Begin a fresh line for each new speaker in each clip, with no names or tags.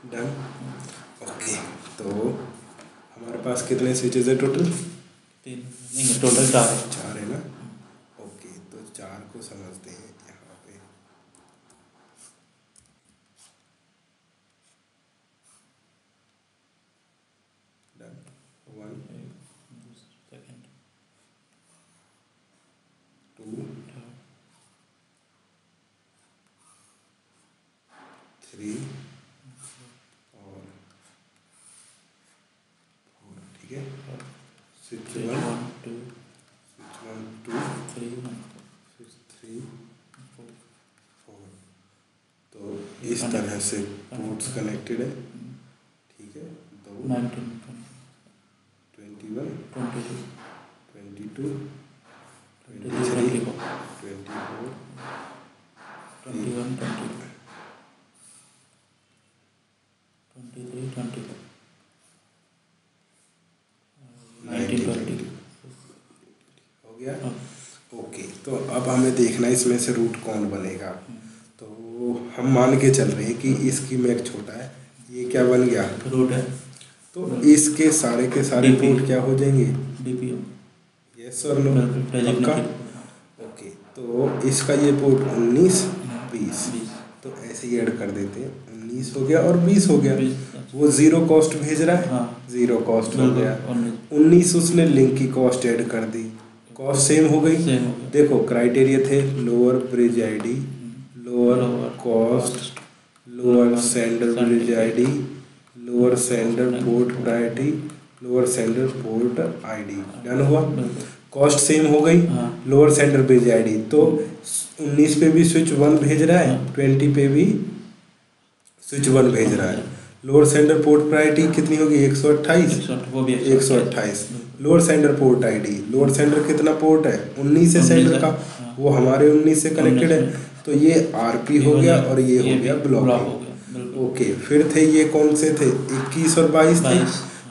Done. Okay, तो हमारे पास कितने स्विचेस है टोटल?
3 नहीं, टोटल 4 है।
4 है ना। ओके, तो 4 को समझते हैं यहाँ पे। डन। 1
सेकंड
2 3 और 4। ठीक है, स्विच 1
2 3
स्विच 3 4। तो इस तरह से पोर्ट्स कनेक्टेड है। ठीक है, तो
19
21
22
22
23
23
24
24
21 22 23 24 19 20
हो गया। ओके, तो अब हमें देखना है इसमें से रूट कौन बनेगा। तो हम मान के चल रहे हैं कि इसकी मैक छोटा है, ये क्या बन गया?
रूट है।
तो इसके सारे के सारे पोर्ट क्या हो जाएंगे?
डीपी।
यस और नो? पक्का? ओके, तो इसका ये पोर्ट 19 20, तो ऐसे ही ऐड कर देते हैं। 19 हो गया और 20 हो गया। वो ज़ीरो कॉस्ट भेज रहा है।
हाँ,
ज़ीरो कॉस्ट हो गया। 19 उसने लिंक की कॉस्ट ऐड कर दी, कॉस्ट सेम हो गई। देखो क्राइटेरिया थे lower bridge ID, lower cost, lower sender bridge ID, lower sender port priority, lower sender port ID. Done हुआ। कॉस्ट सेम हो गई। लोअर सेंडर ब्रिज आईडी तो 19 पे भी स्विच 1 भेज रहा है, 20 पे भी स्विच 1 भेज रहा है। लोअर सेंडर पोर्ट प्रायोरिटी कितनी होगी? 128। 128। Lower sender port ID, lower sender कितना पोर्ट है? 19 है सेंडर का, वो हमारे 19 से कनेक्टेड है। तो ये आरपी हो गया और ये हो गया ब्लॉकिंग। ओके, फिर थे ये कौन से थे? 21 और 22 थे।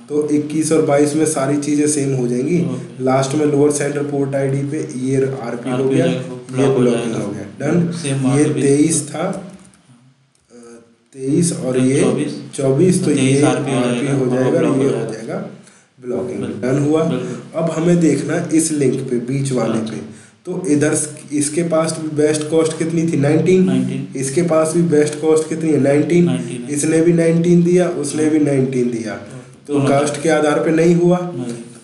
तो 21 और 22 में सारी चीज़ें सेम हो जाएंगी। लास्ट में लोअर सेंडर पोर्ट आईडी पे ये आरपी हो गया, ये ब्लॉकिंग हो गया। डन। ये 23 था, 23 और ये 24, तो ये आरपी हो जाएगा और ये हो जाएगा ब्लॉकिंग। डन हुआ। अब हमें देखना इस लिंक पे, बीच वाले पे। तो इधर इसके पास भी बेस्ट कॉस्ट कितनी थी? 19। इसके पास भी बेस्ट कॉस्ट कितनी है? 19। इसने भी 19 दिया, उसने भी 19 दिया। तो कास्ट के आधार पे नहीं हुआ।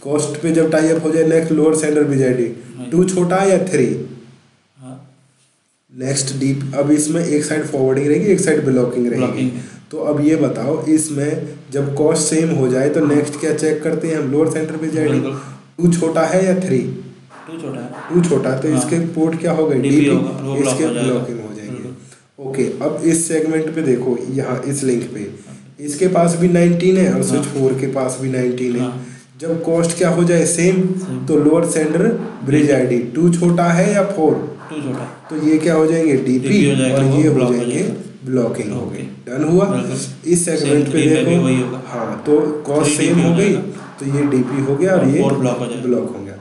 कॉस्ट पे जब टाई अप हो जाए, नेक्स्ट लोअर सेंडर बीजेडी 2 छोटा है या 3? Next deep. अब इसमें एक साइड फॉरवर्डिंग रहेगी, एक साइड ब्लॉकिंग रहेगी। तो अब ये बताओ, इसमें जब कॉस्ट सेम हो जाए तो नेक्स्ट क्या चेक करते हैं हम? लोअर सेंटर बीजेडी 2 छोटा है या 3? 2 छोटा, तो इसके पोर्ट क्या हो गए? डीपी, इसके ब्लॉकिंग हो जाएंगे। ओके, अब इस सेगमेंट पे देखो, यहाँ इस लिंक पे इसके पास भी 19 है और स्विच 4 के पास भी 19 है। जब कॉस्ट क्या हो जाए? सेम, तो लोअर सेंडर ब्रिज आईडी 2 छोटा है या 4?
2 छोटा,
तो ये क्या हो जाएंगे? डीपी, और ये हो जाएंगे ब्लॉकिंग हो गई। डन हुआ। इस सेगमेंट पे देखो, हाँ, तो कॉस्ट सेम हो गई, तो ये डीपी हो गया और ये ब्लॉक हो गया।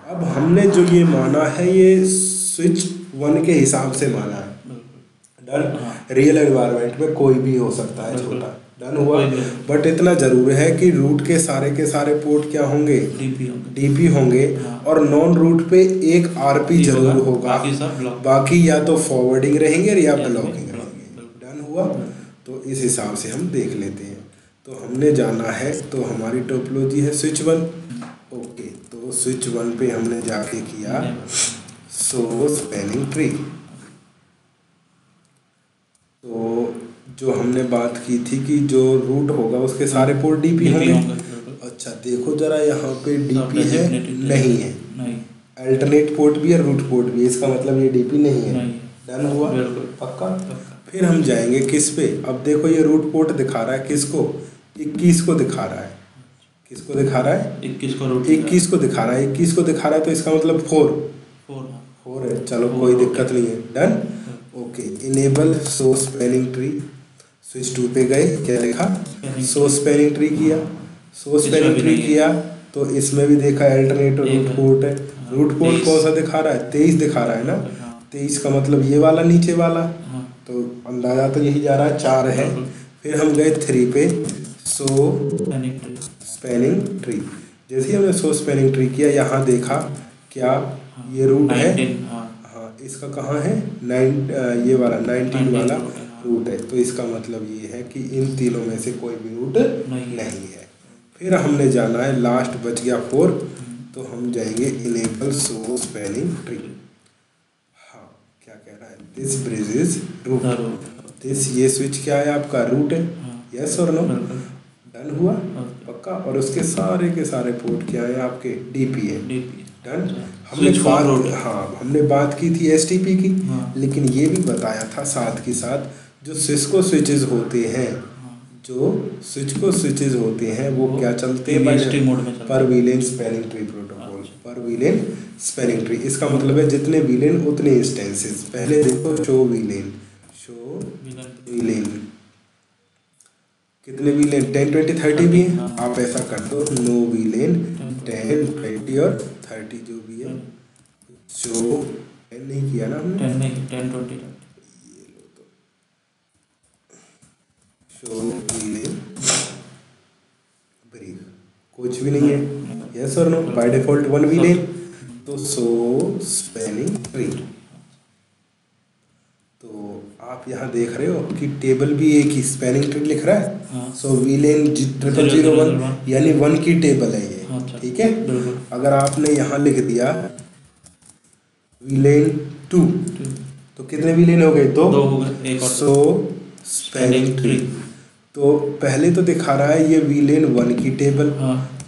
अब हमने जो ये माना है, ये स्विच 1 के हिसाब से माना है। डन। रियल एनवायरनमेंट में कोई भी हो सकता है छोटा। डन हुआ। बट इतना जरूर है कि रूट के सारे पोर्ट क्या होंगे? डीपी होंगे। और नॉन रूट पे एक आरपी जरूर होगा, बाकी या तो फॉरवर्डिंग रहेंगे या ब्लॉकिंग रहेंगे। डन हुआ। तो इस हिसाब से हम देख लेते हैं। तो हमने जाना है, तो हमारी टोपोलॉजी है स्विच 1। ओके, तो स्विच 1 पे हमने जाके किया शो स्पैनिंग ट्री। तो जो हमने बात की थी कि जो रूट होगा उसके सारे पोर्ट डीपी होंगे। अच्छा, देखो जरा, यहाँ पे डीपी है? नहीं है। अल्टरनेट पोर्ट भी है, रूट पोर्ट भी है, इसका मतलब ये डीपी नहीं है। डन हुआ। पक्का। फिर हम जाएंगे किस पे? अब देखो, ये रूट पोर्ट दिखा रहा है किसको? 21 को दिखा रहा है। किसको दिखा रहा है? 21 को दिखा रहा है। 21 को दिखा रहा है, तो इसका मतलब 4 है। चलो, कोई दिक्कत नहीं है। Done. Okay, enable show spanning tree. Switch 2 पे गए, क्या लिखा? शो स्पैनिंग ट्री किया। शो स्पैनिंग ट्री किया तो इसमें भी देखा अल्टरनेट रूट पोर्ट है। रूट पोर्ट कौन सा दिखा रहा है? 23 दिखा रहा है ना। 23 का मतलब ये वाला नीचे वाला, तो अंदाजा तो यही जा रहा है 4 है। फिर हम गए 3 पे, सो
स्पैनिंग ट्री।
Spanning tree. जैसे ही हमने सो स्पैनिंग ट्री किया, यहाँ देखा क्या ये रूट है,
19, हाँ
हाँ इसका कहाँ है, 9 ये वाला 19 वाला
रूट है, हाँ।
रूट है। तो इसका मतलब ये है कि इन तीनों में से कोई भी रूट
नहीं
है। फिर हमने जाना है, लास्ट बच गया 4, तो हम जाएंगे इनेबल सो स्पैनिंग ट्री। हाँ क्या कह रहा है, this bridge is root, this ये स्विच क्या है आपका, रूट है, यस और नो, डन हुआ पक्का। और उसके सारे के सारे पोर्ट क्या है आपके, डीपी है, डन। हमने बात, हाँ हमने बात की थी एसटीपी की, लेकिन ये भी बताया था साथ के साथ जो सिस्को स्विचेस होते हैं, जो सिस्को स्विचेस होते हैं वो क्या चलते हैं, पर वीलेन स्पैनिंग ट्री प्रोटोकॉल, पर वीलेन स्पैनिंग ट्री। इसका मतलब है जितने वीलेन उतने इंस्टेंसेस। पहले देखो शो वीलेन, शो वीलेन कितने वीलेन, 10 20 30 भी हैं। आप ऐसा कर दो, नो वीलेन 10 20 और 30 जो भी है, शो 10 नहीं किया ना हमने,
10 नहीं, 10 20,
ये लो तो शो वीलेन ब्रेक कुछ भी नहीं है, यस और नो, बाय डिफॉल्ट 1 वीलेन। तो सो स्पैनिंग ट्री, तो आप यहाँ देख रहे हो कि टेबल भी एक ही स्पैनिंग ट्री लिख रहा है, सो वीलेन 0001 यानी 1 की टेबल है ये, ठीक है। अगर आपने यहाँ लिख दिया वीलेन 2, तो कितने वीलेन हो गए, 2 हो गए, सो स्पैनिंग ट्री। तो पहले तो दिखा रहा है ये वीलेन 1 की टेबल,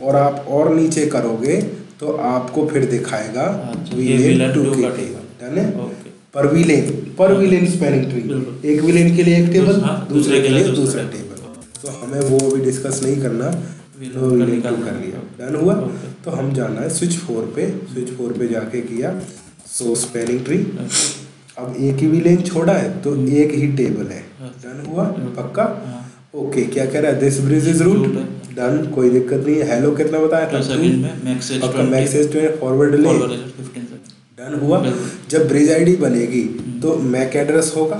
और आप और नीचे करोगे तो आपको फिर दिखाएगा वीलेन 2 की टेबल, डन है। पर वीलेन स्पैनिंग ट्री, एक वीलेन के लिए एक टेबल, दूसरे के लिए दूसरा टेबल। तो हमें वो भी डिस्कस नहीं करना, नो वीलेन 2 कर लिया, डन हुआ। तो हम जाना है स्विच 4 पे, स्विच 4 पे जाके किया सो स्पैनिंग ट्री। अब एक ही वीलेन छोड़ा है तो एक ही टेबल है, डन हुआ पक्का। ओके क्या कह रहा है, this bridge is root, done, कोई दिक्कत नहीं है। हेलो कितना बताया था, मैक्स फॉरवर्ड ले, डन हुआ। जब ब्रिज आईडी बनेगी तो मैक एड्रेस होगा,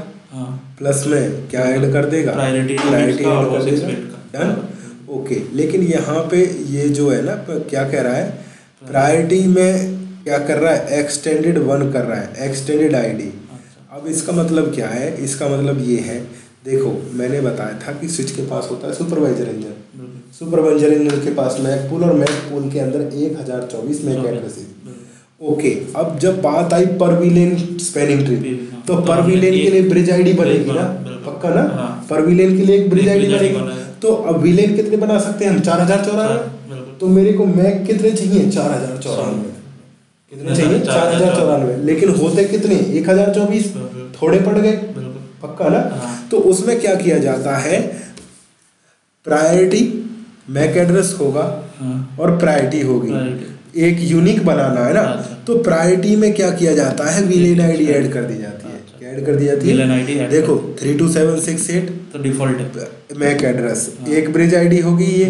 प्लस में क्या ऐड कर देगा, प्रायोरिटी ऐड कर देगा, डन ओके। लेकिन यहाँ पे ये जो है ना क्या कह रहा है, प्रायोरिटी में क्या कर रहा है, एक्सटेंडेड 1 कर रहा है, एक्सटेंडेड आईडी। अब इसका मतलब क्या है, इसका मतलब ये है, देखो मैंने बताया था कि स्विच के पास होता है सुपरवाइजर इंजन, सुपरवाइजर इंजन के पास मैक पूल, और मैक पूल के अंदर 1024 मैक एड्रेसेस। ओके अब जब बात आई पर वीलेन स्पैनिंग ट्री, तो पर वीलेन के लिए ब्रिज आईडी बनेगी ना, पक्का ना, पर वीलेन के लिए एक ब्रिज आईडी बनेगी। तो अब वीलेन कितने बना सकते हैं हम, 4094। तो मेरे को मैक कितने चाहिए, 4094, कितने चाहिए, 4094। लेकिन होते कितने, 1024, थोड़े पड़ गए, पक्का ना। तो उसमें क्या किया जाता है, प्रायोरिटी मैक एड्रेस होगा और प्रायोरिटी होगी, एक यूनिक बनाना है ना। तो प्रायोरिटी में क्या किया जाता है, वीलेन आईडी ऐड कर दी जाती है, क्या ऐड कर दी जाती है, देखो 32768 तो डिफॉल्ट मैक एड्रेस, एक ब्रिज आईडी होगी ये,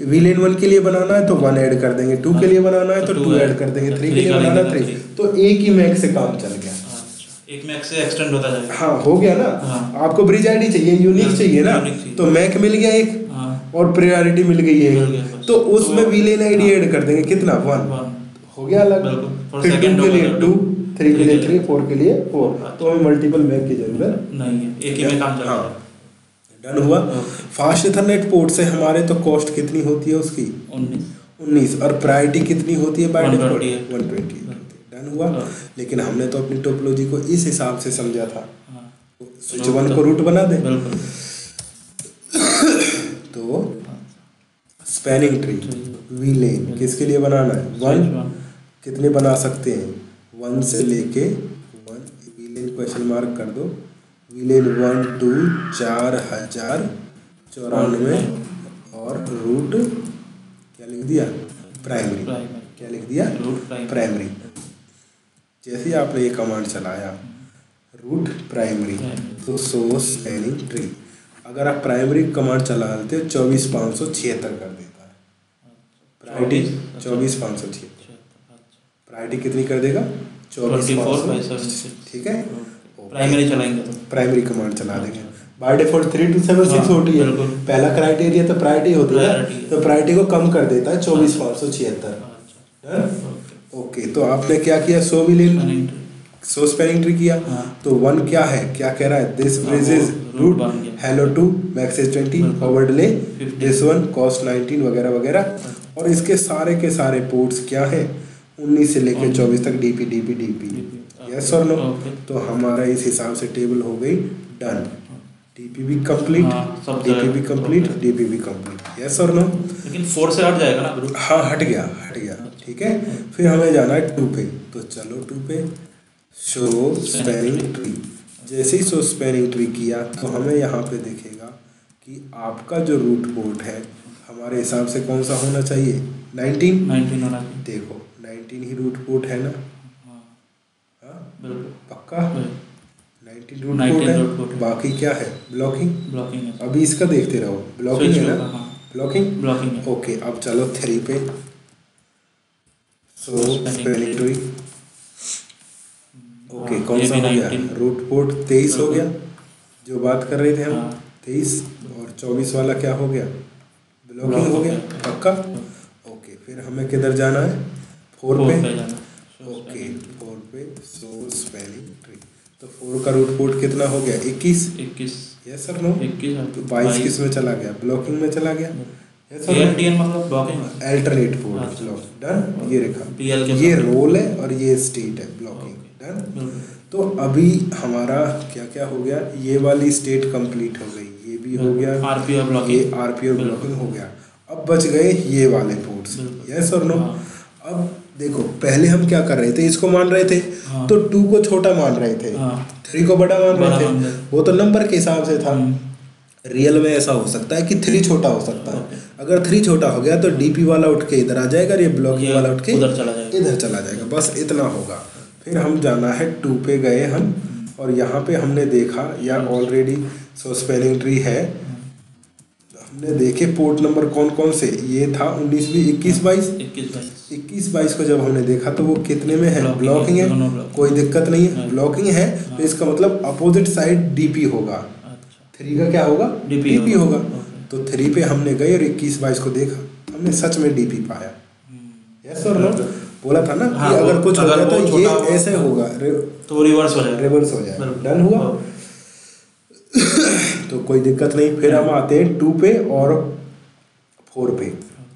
वीलेन 1 के लिए बनाना है तो 1 ऐड कर देंगे, 2 के लिए बनाना है तो 2 ऐड कर देंगे, 3 के लिए बनाना है 3। तो एक ही मैक से काम चल गया,
एक मैक से एक्सटेंड होता जाएगा,
हाँ हो गया ना। आपको ब्रिज आईडी चाहिए, यूनिक चाहिए ना, तो मैक मिल गया एक, और प्रायोरिटी मिल गई है, तो उसमें वीलेन आईडी ऐड कर देंगे, कितना 1 हो गया अलग, फिर 2 के लिए 2, 3 के लिए 3, 4 के लिए 4। तो हमें मल्टीपल मैक की जरूरत
नहीं है, एक ही में काम चल रहा है,
डन हुआ। फास्ट इथरनेट पोर्ट से हमारे तो कॉस्ट कितनी होती है उसकी, 19, और प्रायोरिटी कितनी होती है बाय डिफॉल्ट 120, डन हुआ। लेकिन हमने तो अपनी टोपोलॉजी को इस हिसाब से समझा था, स्विच 1 को रूट बना दे। तो स्पैनिंग ट्री वीलेन किसके लिए बनाना है, 1, कितने बना सकते हैं, 1 से लेके 1, वीलेन क्वेश्चन मार्क कर दो, वीलेन 1 2 4094 और रूट क्या लिख दिया, प्राइमरी, क्या लिख दिया, प्राइमरी। जैसे ही आपने ये कमांड चलाया रूट प्राइमरी, तो सो स्पैनिंग ट्री, अगर आप प्राइमरी कमांड चला लेते हो 24576 कर देता है, प्रायोरिटी 24576, प्रायोरिटी कितनी कर देगा, 24576, ठीक है।
प्राइमरी चलाएंगे तो
प्राइमरी कमांड चला देंगे। बाय डिफॉल्ट 3276 होती है, पहला क्राइटेरिया तो प्रायोरिटी होती है, तो प्रायोरिटी को कम कर देता है 24,576। ओके, तो आपने क्या किया, so million so spelling tree किया। तो 1 क्या है, क्या कह रहा है, this bridge is root hello 2 max is 20 forward delay this one cost 19 वगैरह वगैरह। और इसके सारे के सारे पोर्ट्स क्या है, 19 से लेकर 24 तक डीपी डीपी डीपी, यस और नो। तो हमारा इस हिसाब से टेबल हो गई डन, डीपी भी कंप्लीट, डीपी भी कंप्लीट, डीपी भी कंप्लीट, यस और नो।
लेकिन 4 से हट जाएगा ना,
हाँ हट गया, ठीक है। फिर हमें जाना है 2 पे, तो चलो 2 पे शो स्पैनिंग ट्री। जैसे ही शो स्पैनिंग ट्री किया तो हमें यहाँ पे दिखेगा कि आपका जो रूट पोर्ट है हमारे हिसाब से कौन सा होना चाहिए, 19
होना चाहिए।
देखो 19 ही रूट पोर्ट है ना, हाँ पक्का 19 रूट पोर्ट है, बाकी क्या है, ब्लॉकिंग। अभी इसका देखते रहो, ब्लॉकिंग है ना, ब्लॉकिंग। ओके, अब चलो 3 पे सो स्पैनिंग ट्री। ओके, कौन सा हो गया, रूट पोर्ट 23 हो गया, जो बात कर रहे थे हम 23, और 24 वाला क्या हो गया, ब्लॉकिंग हो गया, पक्का। ओके, फिर हमें किधर जाना है, 4 पे। ओके 4 पे सो स्पेलिंग ट्री। तो 4 का रूट पोर्ट कितना हो गया, 21, यस सर नो। तो 22 किस में चला गया, ब्लॉकिंग में चला गया,
मतलब blocking,
alternate port block, done. ये रेखा, ये रोल है और ये स्टेट है, ब्लॉकिंग, डन। तो अभी हमारा क्या क्या हो गया, ये वाली स्टेट कंप्लीट हो गई, ये भी हो गया,
आरपी और ब्लॉकिंग,
ये आरपी और ब्लॉकिंग हो गया। अब बच गए ये वाले पोर्ट्स, यस और नो। अब देखो पहले हम क्या कर रहे थे, इसको मान रहे थे तो 2 को छोटा मान रहे थे, 3 को बड़ा मान रहे थे, वो तो नंबर के हिसाब से था। रियल में ऐसा हो सकता है कि 3 छोटा हो सकता है, अगर 3 छोटा हो गया तो डीपी वाला उठ के इधर आ जाएगा और ये ब्लॉकिंग वाला उठ के इधर चला जाएगा, बस इतना होगा। फिर हम जाना है 2 पे गए हम, और यहाँ पे हमने देखा या ऑलरेडी सो स्पेलिंग ट्री है, हमने देखे पोर्ट नंबर कौन कौन से, ये था 19 भी 21 22 को जब हमने देखा तो वो कितने में है, ब्लॉकिंग है, कोई दिक्कत नहीं है, ब्लॉकिंग है। तो इसका मतलब अपोजिट साइड डीपी होगा, 3 का क्या होगा, डीपी होगा। तो 3 पे हमने गए और 21 22 को देखा, हमने सच में डीपी पाया, यस और नो। बोला था ना कि अगर कुछ हो गया तो ये ऐसे होगा,
तो रिवर्स हो
जाएगा, डन हुआ। तो कोई दिक्कत नहीं। फिर हम आते हैं 2 पे और 4 पे।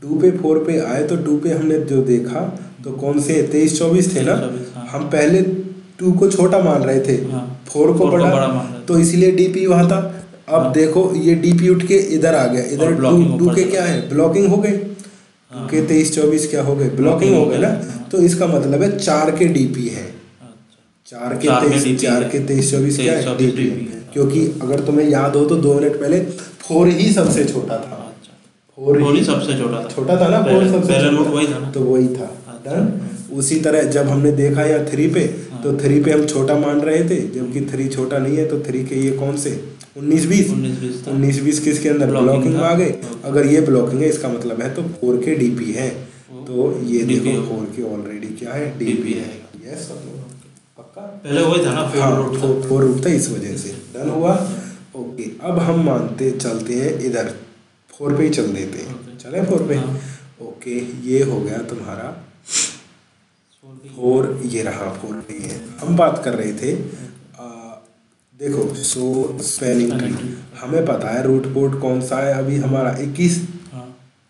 2 पे 4 पे आए तो 2 पे हमने जो देखा तो कौन से 23 24 थे ना, हम पहले 2 को छोटा मान रहे थे, 4 को बड़ा, तो इसलिए डीपी वहाँ था। अब देखो ये डीपी उठ के इधर आ गया, इधर 2 के क्या है, ब्लॉकिंग हो गए, 2 के 23 24 क्या हो गए, ब्लॉकिंग हो गए ना। तो इसका मतलब है 4 के डीपी है, 4 के 23 24 क्या है, डीपी है। क्योंकि अगर तुम्हें याद हो तो 2 मिनट पहले 4 ही सबसे छोटा था, 4 ही सबसे छोटा था ना, 4 सबसे छोटा, तो वही था, डन। उसी तरह जब हमने देखा यहाँ 3 पे, तो 3 पे हम छोटा मान रहे थे, जबकि 3 छोटा नहीं है, तो 3 के ये कौन से 19 20 किसके अंदर, ब्लॉकिंग में आ गए। अगर ये ब्लॉकिंग है इसका मतलब है तो 4 के डीपी है, तो ये देखो 4 के ऑलरेडी क्या है, डीपी है, यस पक्का।
पहले वही था ना,
4 रूट था, इस वजह से डन हुआ। ओके, अब हम चलते हैं इधर 4 पे ही चल देते हैं, चले 4 पे। ओके, ये हो गया तुम्हारा 4, ये रहा 4 पे है। हम बात कर रहे थे देखो सो स्पेलिंग ट्री, हमें पता है रूट पोर्ट कौन सा है अभी हमारा 21,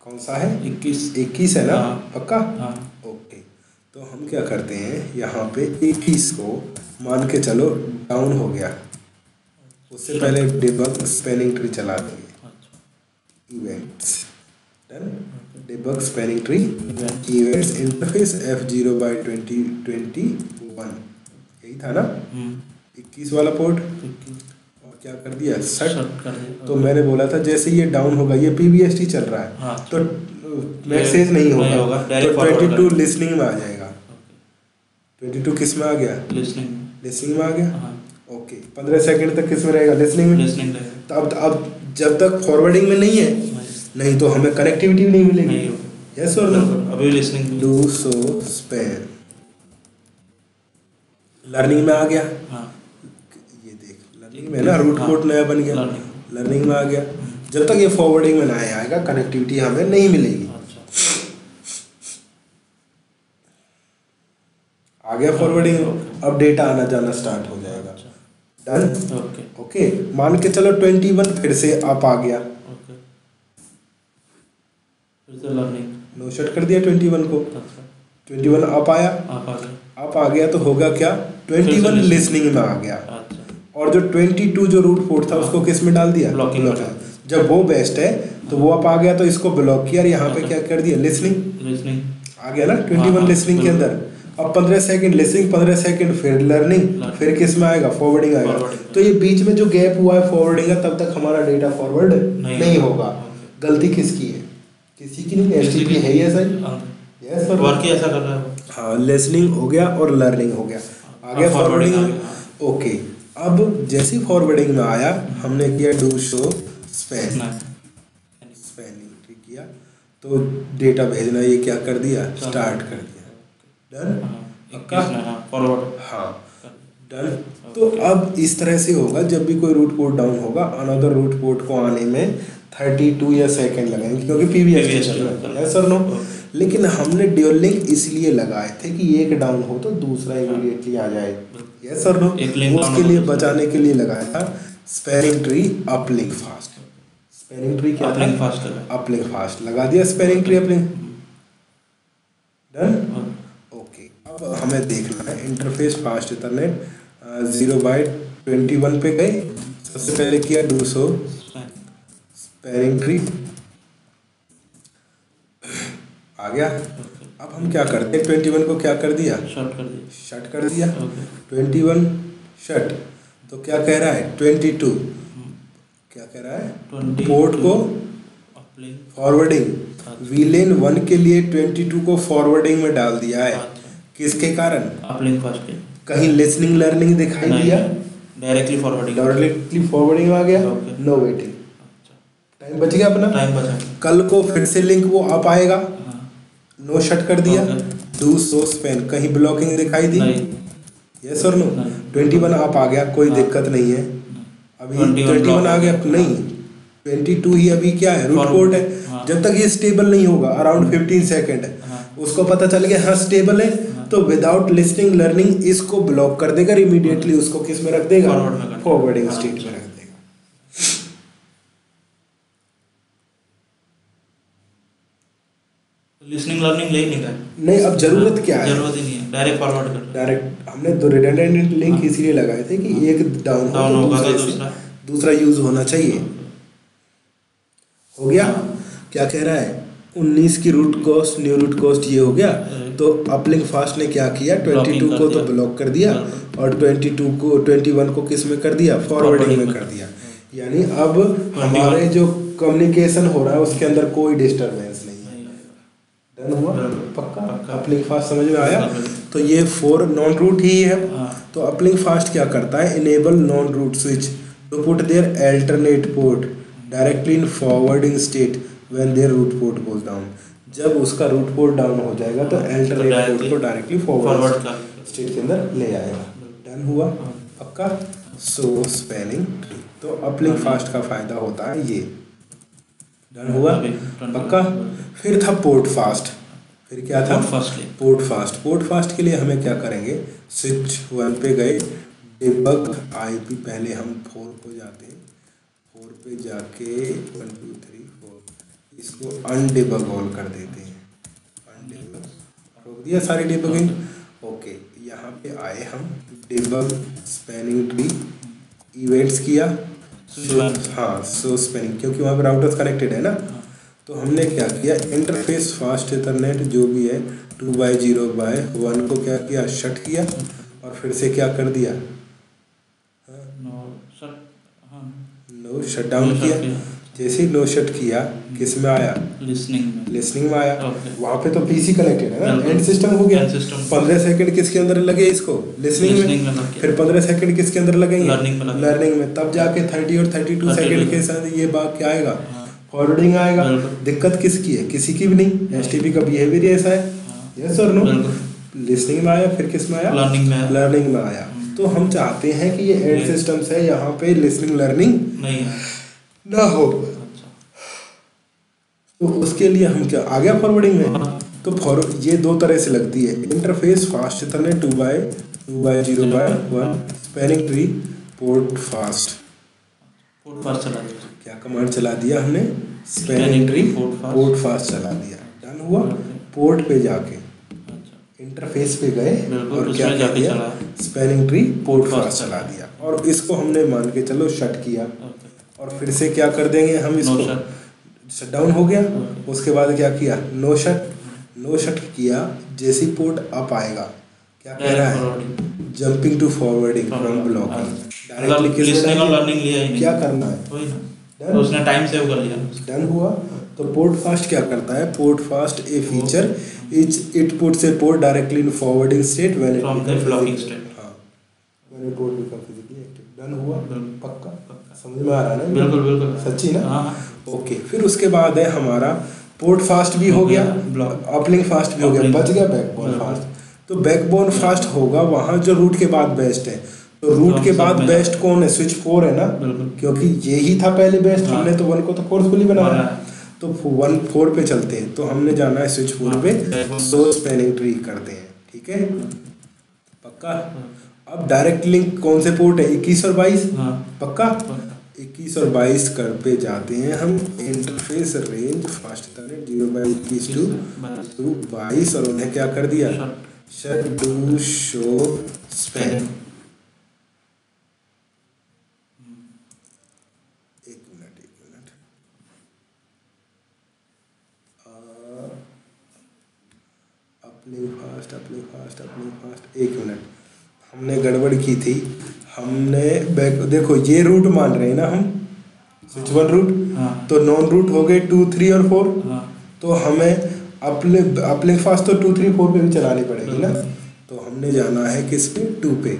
कौन सा है 21 है ना, पक्का। ओके, तो हम क्या करते हैं यहाँ पे 21 को मान के चलो डाउन हो गया, उससे पहले डिबग स्पेलिंग ट्री चला देंगे, events, done. Debug spelling tree events interface F0/2021, यही था ना 21 वाला पोर्ट, और क्या कर दिया, सेट कर दिया। तो मैंने बोला था जैसे ये डाउन होगा, ये PBST चल रहा है, तो मैसेज नहीं होगा, तो 22 लिसनिंग में आ जाएगा, 22 किस में आ गया, लिसनिंग में आ गया। ओके, 15 सेकंड तक किस में रहेगा, लिसनिंग में। तो अब जब तक फॉरवर्डिंग में नहीं है, नहीं तो हमें कनेक्टिविटी नहीं मिलेगी, यस और नो।
अभी listening
do so Spain learning में आ गया, ये देख लर्निंग में ना रूट पोर्ट नया बन गया, लर्निंग में आ गया। जब तक ये फॉरवर्डिंग में ना आएगा कनेक्टिविटी हमें नहीं मिलेगी। आ गया फॉरवर्डिंग, अब डेटा आना जाना स्टार्ट हो जाएगा। डन। ओके, मान के चलो 21 फिर से अप आ गया,
फिर से लर्निंग
नो शट कर दिया 21 को। 21 अप आया, अप आ गया तो होगा क्या, 21 लिसनिंग में आ गया। और जो 22 जो रूट पोर्ट था उसको किस में डाल दिया,
ब्लॉकिंग।
जब वो बेस्ट है तो वो अप आ गया तो इसको ब्लॉक किया और यहाँ पे क्या कर दिया, लिसनिंग आ गया ना 21 लिसनिंग के अंदर। अब 15 सेकंड लिसनिंग, 15 सेकंड फिर लर्निंग, फिर किस में आएगा, फॉरवर्डिंग आएगा। तो ये बीच में जो गैप हुआ है फॉरवर्डिंग का, तब तक हमारा डेटा फॉरवर्ड नहीं होगा। गलती किसकी है, किसी की नहीं, एसटीपी है ही ऐसा ही। यस सर,
वर्क ऐसा कर रहा है।
हाँ, लिसनिंग हो गया और लर्निंग हो गया, आ गया फॉरवर्डिंग में। ओके, अब जैसी फॉरवर्डिंग में आया हमने किया डू शो स्पैनिंग किया तो डेटा भेजना ये क्या कर दिया, स्टार्ट कर दिया। डन, पक्का,
फॉरवर्ड,
हाँ डन। तो अब इस तरह से होगा, जब भी कोई रूट पोर्ट डाउन होगा अनदर रूट पोर्ट को आने में 32 या सेकंड लगेंगे, क्योंकि पीवीएस है सर नो। लेकिन हमने ड्यूल लिंक इसलिए लगाए थे कि एक डाउन हो तो दूसरा इमीडिएटली आ जाए, यस सर नो। उसके लिए बचाने के लिए लगाया था spanning tree uplink fast. Spanning tree क्या था, अपलिंक फास्ट लगा दिया, spanning tree uplink. Done. Okay, अब हमें देखना है इंटरफेस फास्ट इथरनेट 0/21 पे गए। सबसे पहले किया डू शो स्पैनिंग ट्री, आ गया। अब हम क्या करते हैं, 21 को क्या कर दिया, शट कर दिया। 21 शट, तो क्या कह रहा है 22, क्या कह रहा है, पोर्ट को फॉरवर्डिंग, वीलेन 1 के लिए 22 को फॉरवर्डिंग में डाल दिया है। किसके कारण,
अपलिंक फास्ट के,
कहीं लिसनिंग लर्निंग दिखाई दिया,
डायरेक्टली
फॉरवर्डिंग आ गया, नो वेटिंग, टाइम बच गया अपना।
टाइम बचा।
कल को फिर से लिंक वो अप आएगा, नो शट कर दिया, डू शो स्पैन, कहीं ब्लॉकिंग दिखाई दी, यस और नो। 21 अप आ गया, कोई दिक्कत नहीं है। अभी 21 आ गया नहीं, 22 ही अभी क्या है, रूट पोर्ट है। जब तक ये स्टेबल नहीं होगा अराउंड 15 सेकंड, उसको पता चल गया हाँ स्टेबल है, तो विदाउट लिस्टिंग लर्निंग इसको ब्लॉक कर देगा इमीडिएटली, उसको किस में रख देगा, फॉरवर्डिंग स्टेट में रख देगा।
लिसनिंग लर्निंग ले नहीं कर,
नहीं, अब जरूरत क्या है,
जरूरत ही नहीं है, डायरेक्ट फॉरवर्ड कर।
डायरेक्ट हमने दो रिडंडेंट लिंक इसीलिए लगाए थे कि एक डाउन होगा तो दूसरा यूज होना चाहिए। हो गया, क्या कह रहा है 19 की root cost, new root cost ये हो गया। तो अपलिंक फास्ट ने क्या किया, 22 को तो ब्लॉक कर दिया और 21 को किस में कर दिया, फॉरवर्डिंग में कर दिया। यानी अब हमारे जो कम्युनिकेशन हो रहा है उसके अंदर कोई डिस्टर्बेंस नहीं है। डन हुआ, पक्का, अपलिंक फास्ट समझ में आया। तो ये 4 नॉन रूट ही है। तो अपलिंक फास्ट क्या करता है, enable non root switch to put their alternate port directly in forwarding state when their root port goes down. जब उसका रूट पोर्ट डाउन हो जाएगा तो अल्टरनेट पोर्ट को डायरेक्टली फॉरवर्ड स्टेट के अंदर ले आएगा। डन हुआ, पक्का। सो स्पैनिंग ट्री, तो अपलिंक फास्ट का फायदा होता है ये। डन हुआ, पक्का। फिर था पोर्ट फास्ट। फिर क्या था, पोर्ट फास्ट। पोर्ट फास्ट के लिए हमें क्या करेंगे, स्विच 1 पे गए, डिबग आईपी, पहले हम 4 को जाते हैं, 4 पे जाके 1 2 3 4 इसको अनडिबग ऑल कर देते हैं। अनडिबग रोक दिया सारी डिबगिंग। ओके, यहाँ पे आए हम, डिबग स्पैनिंग ट्री इवेंट्स किया। हाँ, सो स्पैनिंग, क्योंकि वहाँ पे राउटर्स कनेक्टेड है ना। तो हमने क्या किया, इंटरफेस फास्ट इथरनेट जो भी है 2/0/1 को क्या किया, शट किया और फिर से क्या कर दिया, नो शट डाउन किया। जैसे ही नो शट किया, किस में आया, लिसनिंग में आया। वहाँ पे तो पीसी कनेक्टेड है ना, एंड सिस्टम हो गया। 15 सेकंड किसके अंदर लगे, इसको लिसनिंग में, फिर 15 सेकंड किसके अंदर लगेंगे, लर्निंग में। तब जाके 30 और 32 सेकंड के साथ ये बात क्या आएगा, फॉरवर्डिंग आएगा। दिक्कत किसकी है, किसी की भी नहीं, एचटीपी का बिहेवियर ऐसा है, यस और नो। लिसनिंग में आया, फिर किस में आया, लर्निंग में आया। तो हम चाहते हैं कि ये एड सिस्टम्स है, यहाँ पे लिसनिंग लर्निंग
नहीं है
ना हो।
अच्छा
तो उसके लिए हम क्या आ गया फॉरवर्डिंग में। तो ये दो तरह से लगती है, interface fast Ethernet 2x0x1 spanning tree port fast.
Port fast चला दिया
क्या कमांड चला दिया हमने, स्पैनिंग ट्री पोर्ट फास्ट चला दिया। डन हुआ, पोर्ट पे जाके इंटरफेस पे गए और क्या किया दिया, स्पैनिंग ट्री पोर्ट फास्ट चला दिया। और इसको हमने मान के चलो शट किया, और फिर से क्या कर देंगे हम इसको, शट डाउन हो गया। उसके बाद क्या किया, नो शट किया। जैसे पोर्ट अप आएगा क्या कह रहा है, jumping to forwarding from blocking. Directly
listening और लर्निंग लिया ही नहीं,
क्या करना है,
वही ना, तो उसने टाइम सेव कर लिया।
डन हुआ। तो पोर्ट फास्ट क्या करता है, port fast a feature it puts a port directly in forwarding state when it
from the blocking state.
हां, when port become physically active. Done हुआ, पक्का समझ में आ रहा है ना,
बिल्कुल बिल्कुल
सच्ची ना।
हाँ
ओके, फिर उसके बाद है हमारा पोर्ट फास्ट भी हो गया, अपलिंक फास्ट भी हो गया, बच गया बैकबोन फास्ट। तो बैकबोन फास्ट होगा वहाँ जो रूट के बाद बेस्ट है। तो रूट के बाद बेस्ट कौन है, स्विच 4 है ना, क्योंकि यही था पहले बेस्ट। हमने तो 1 को तो फोर्सफुली बनाया, तो 1 4 पे चलते हैं। तो हमने जाना है स्विच 4 पे, सो स्पैनिंग ट्री करते हैं, ठीक है पक्का। अब डायरेक्ट लिंक कौन से पोर्ट है, 21 और 22, पक्का 21 और 22 कर पे जाते हैं हम। Interface range fast Ethernet 0/21 to 22, और उन्हें क्या कर दिया, शट डू शो स्पैन। एक मिनट अपलिंक फास्ट, एक मिनट, हमने गड़बड़ की थी। हमने देखो ये रूट मान रहे हैं ना हम, स्विच 1 रूट, तो नॉन रूट हो गए 2 3 और 4। तो हमें अपलिंक फास्ट तो 2 3 4 पे भी चलानी पड़ेगी ना। तो हमने जाना है किस पे, 2 पे।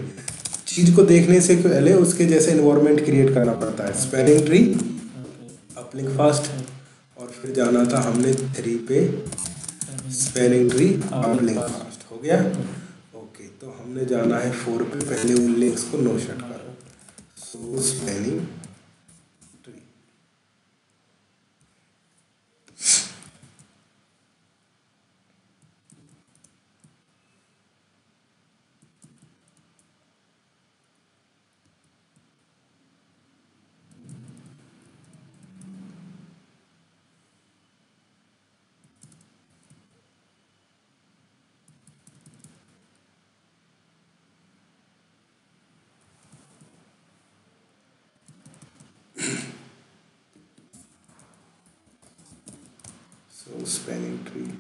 चीज को देखने से पहले उसके जैसे एनवायरनमेंट क्रिएट करना पड़ता है, स्पैनिंग ट्री, अपलिंक फास्ट, और फिर जाना था हमने 3 पे, स्पैनिंग ट्री अपलिंक फास्ट हो गया। ओके, तो हमने जाना है 4 पे, पहले उन लिंक्स को नो शट करो, so spanning tree. So spanning tree.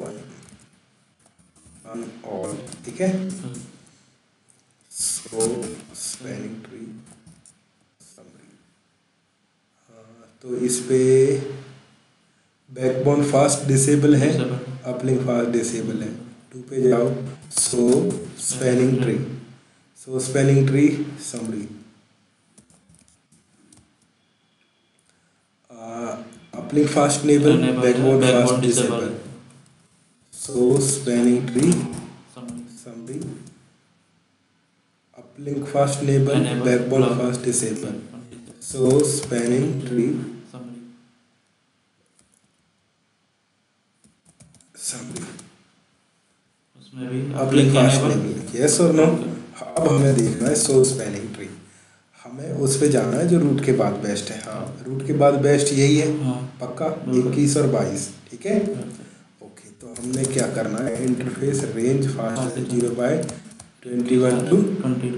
One all, ठीक है। So spanning tree summary। हाँ, तो इस पे बैकबोन फास्ट डिसेबल है, अपलिंक फास्ट डिसेबल है। 2 पे जाओ, so spanning tree, so spanning tree summary। uplink fast enable, backbone fast disable, so spanning tree summary। uplink fast enable, backbone fast disable, so spanning tree summary। uplink fast enable, yes or no। अब हमें देखना है सो spanning tree, हमें उस पे जाना है जो रूट के बाद बेस्ट है। हाँ, रूट के बाद बेस्ट यही है, पक्का 21 और 22, ठीक है। ओके, तो हमने क्या करना है, इंटरफेस रेंज फास्ट 0/21 to 22,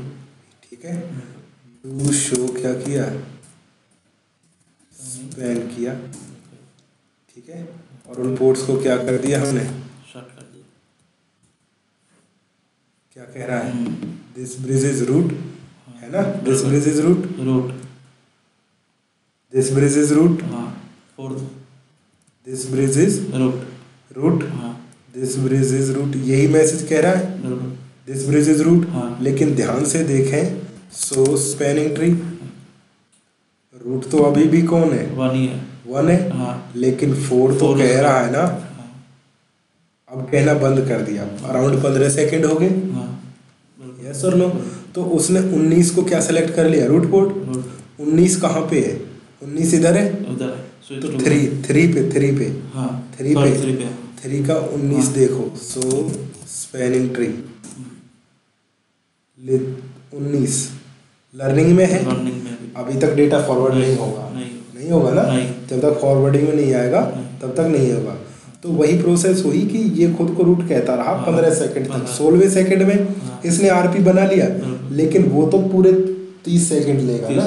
ठीक है। टू शो क्या किया, स्पैन किया, ठीक है। और उन पोर्ट्स को क्या कर दिया हमने, क्या कह रहा है, दिस ब्रिज इज रूट, है ना, this bridge is root, this bridge is root, this bridge is root, this bridge is root, यही मैसेज कह रहा है, दिस ब्रिज इज रूट। लेकिन ध्यान से देखें, सो स्पैनिंग ट्री, रूट तो अभी भी कौन है, 1 है,
हाँ
लेकिन 4 तो कह रहा है ना। अब कहना बंद कर दिया, अराउंड 15 सेकंड हो गए। यस और नो? तो उसने 19 को क्या सेलेक्ट कर लिया, रूट पोर्ट। 19 कहाँ पे है, 19 इधर है, तो 3 पे 3 पे
हाँ
3 पे 3 का 19 देखो। सो स्पैनिंग ट्री 19 लर्निंग में है, अभी तक डेटा फॉरवर्ड नहीं होगा, नहीं होगा ना, जब तक फॉरवर्डिंग में नहीं आएगा तब तक नहीं होगा। तो वही प्रोसेस हुई कि ये खुद को रूट कहता रहा 15 सेकंड तक। 16वें सेकंड में इसने आरपी बना लिया, लेकिन वो तो पूरे 30 सेकंड लेगा ना।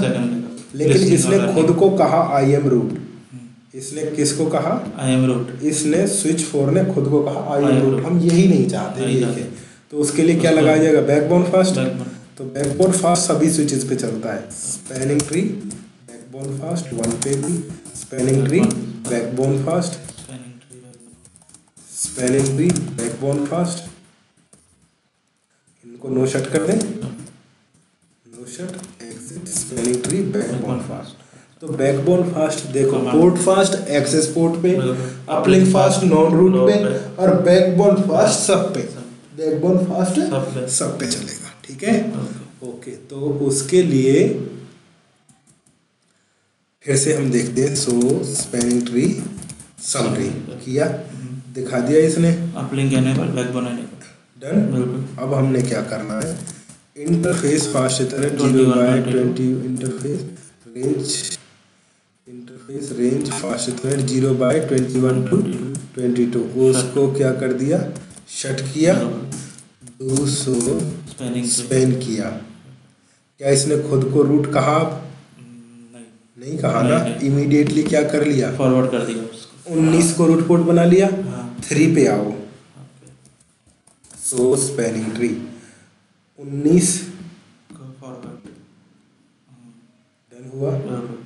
लेकिन इसने खुद को कहा आई एम रूट। इसने किसको कहा,
आई एम रूट।
इसने स्विच 4 ने खुद को कहा आई एम रूट। हम यही नहीं चाहते, ये है। तो उसके लिए क्या लगाया जाएगा, बैकबोन फास्ट। तो बैकबोन फास्ट सभी स्विचेस पे चलता है। स्पैनिंग ट्री बैकबोन फास्ट 1 पे भी, spanning tree backbone fast, spanning tree backbone fast. इनको नो शट कर दें, no shut exit spanning tree backbone fast. तो बैकबोन फास्ट देखो, पोर्ट फास्ट एक्सेस पोर्ट पे, अपलिंक फास्ट नॉन रूट पे, और बैकबोन फास्ट सब पे। बैकबोन फास्ट सब पे चलेगा, ठीक है। ओके, तो उसके लिए फिर से हम देखते हैं। सो स्पैनिंग ट्री समरी किया, दिखा दिया इसने,
uplink enable, backbone enable,
done. अब हमने क्या करना है, interface fast Ethernet 0/20 interface range fast Ethernet 0/21 to 22। उसको क्या कर दिया, शट किया, स्पेन किया। क्या इसने खुद को रूट कहा, नहीं कहा ना। इमीडिएटली क्या कर लिया,
फॉरवर्ड कर दिया उसको।
19 को रूट पोर्ट बना लिया। 3 पे आओ, सो स्पैनिंग ट्री 19
फॉरवर्ड
डन हुआ,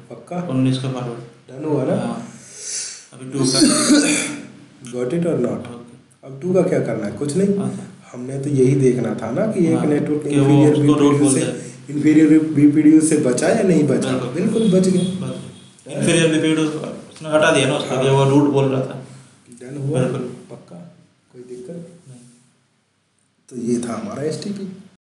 पक्का
19 का फॉरवर्ड
डन हुआ ना।
अभी 2 का
गॉट इट और नॉट। अब 2 का क्या करना है, कुछ नहीं। हमने तो यही देखना था ना कि एक नेटवर्क इंफीरियर बीपीडीयू से बचा या नहीं बचा। बिल्कुल बच गया,
इंफीरियर बीपीडीयू उसने हटा दिया ना उसका, वो रूट बोल रहा था।
डन हुआ, पक्का, कोई दिक्कत नहीं। तो ये था हमारा एसटीपी।